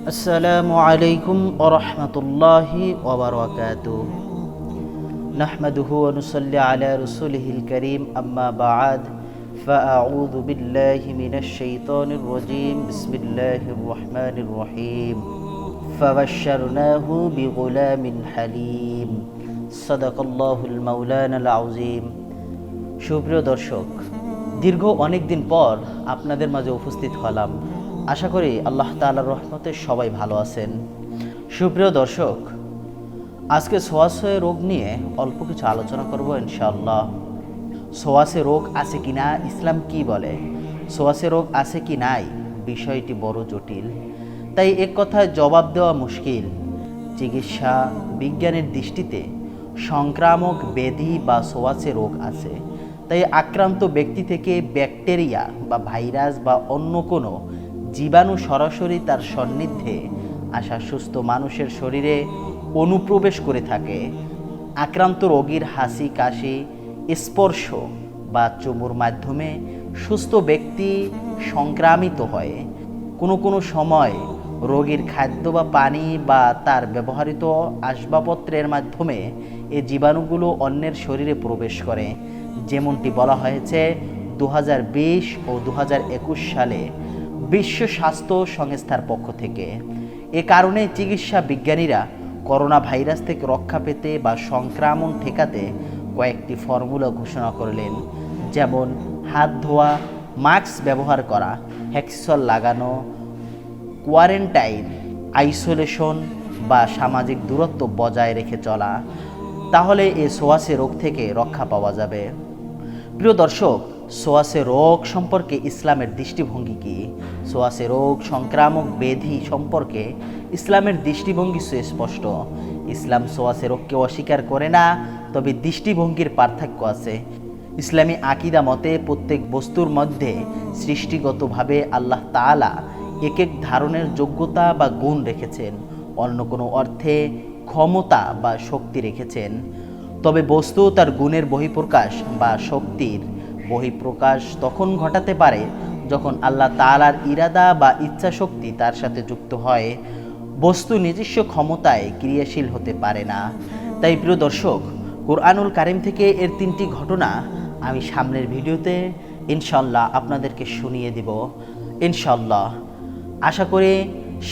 আসসালামু আলাইকুম ওয়া রাহমাতুল্লাহি ওয়া বারাকাতুহু নাহমাদুহু ওয়া নুসাল্লি আলা রাসূলিহিল কারীম আম্মা বা'দ ফাআউযু বিল্লাহি মিনাশ শাইতানির রাজীম বিসমিল্লাহির রহমানির রহিম ফাবাশশারনাহু বিগুলামিন হালিম সাদাকাল্লাহুল মাওলানাল আযীম। সুপ্রিয় দর্শক, দীর্ঘ অনেক দিন পর আপনাদের মাঝে উপস্থিত হলাম। আশা করি আল্লাহ তাআলার রহমতে সবাই ভালো আছেন। সুপ্রিয় দর্শক, আজকে ছোঁয়াছয়ে রোগ নিয়ে অল্প কিছু আলোচনা করব ইনশাআল্লাহ। ছোঁয়াছে রোগ আছে কি না, ইসলাম কি বলে, ছোঁয়াছে রোগ আছে কি নাই, বিষয়টি বড় জটিল। তাই এক কথায় জবাব দেওয়া মুশকিল। চিকিৎসা বিজ্ঞানের দৃষ্টিতে সংক্রামক ব্যাধি বা ছোঁয়াছে রোগ আছে। তাই আক্রান্ত ব্যক্তি থেকে ব্যাকটেরিয়া বা ভাইরাস বা অন্য কোনো জীবাণু সরাসরি তার সান্নিধ্যে আসা সুস্থ মানুষের শরীরে অনুপ্রবেশ করে থাকে। আক্রান্ত রোগীর হাসি কাশি স্পর্শ বা চুমুর মাধ্যমে সুস্থ ব্যক্তি সংক্রামিত হয়। কোনো কোনো সময় রোগীর খাদ্য বা পানি বা তার ব্যবহৃত আসবাবপত্রের মাধ্যমে এই জীবাণুগুলো অন্যের শরীরে প্রবেশ করে, যেমনটি বলা হয়েছে 2020 ও 2021 সালে বিশ্ব স্বাস্থ্য সংস্থার পক্ষ থেকে। এ কারণে চিকিৎসা বিজ্ঞানীরা করোনা ভাইরাস থেকে রক্ষা পেতে বা সংক্রমণ ঠেকাতে কয়েকটি ফর্মুলা ঘোষণা করলেন, যেমন হাত ধোয়া, মাস্ক ব্যবহার করা, হ্যান্ডসল লাগানো, কোয়ারেন্টাইন, আইসোলেশন বা সামাজিক দূরত্ব বজায় রেখে চলা। তাহলে এই ছোঁয়াছে রোগ থেকে রক্ষা পাওয়া যাবে। প্রিয় দর্শক, ছোঁয়াছে রোগ সম্পর্কে ইসলামের দৃষ্টিভঙ্গি কি? ছোঁয়াছে রোগ সংক্রামক ব্যাধি সম্পর্কে ইসলামের দৃষ্টিভঙ্গি সুস্পষ্ট। ইসলাম ছোঁয়াছে রোগকে অস্বীকার করে না, তবে দৃষ্টিভঙ্গির পার্থক্য আছে। ইসলামী আকিদা মতে প্রত্যেক বস্তুর মধ্যে সৃষ্টিগতভাবে আল্লাহ তাআলা এক এক ধারণের যোগ্যতা বা গুণ রেখেছেন, অন্য কোনো অর্থে ক্ষমতা বা শক্তি রেখেছেন। তবে বস্তু তার গুণের বহিঃপ্রকাশ বা শক্তির বহিঃপ্রকাশ তখন ঘটাতে পারে যখন আল্লাহ তাআলার ইরাদা বা ইচ্ছা শক্তি তার সাথে যুক্ত হয়। বস্তু নিজস্ব ক্ষমতায় ক্রিয়াশীল হতে পারে না। তাই প্রিয় দর্শক, কুরআনুল কারীম থেকে এর 3টি ঘটনা আমি সামনের ভিডিওতে ইনশাআল্লাহ আপনাদেরকে শুনিয়ে দিব ইনশাআল্লাহ। আশা করি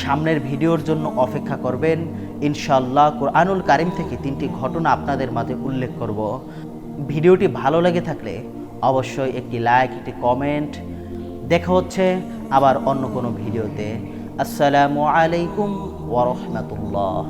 সামনের ভিডিওর জন্য অপেক্ষা করবেন। ইনশাআল্লাহ কুরআনুল কারীম থেকে 3টি ঘটনা আপনাদের মাঝে উল্লেখ করব। ভিডিওটি ভালো লেগে থাকলে অবশ্যই একটি লাইক, একটি কমেন্ট। দেখা হচ্ছে আবার অন্য কোনো ভিডিওতে। আসসালামু আলাইকুম ওয়া রাহমাতুল্লাহ।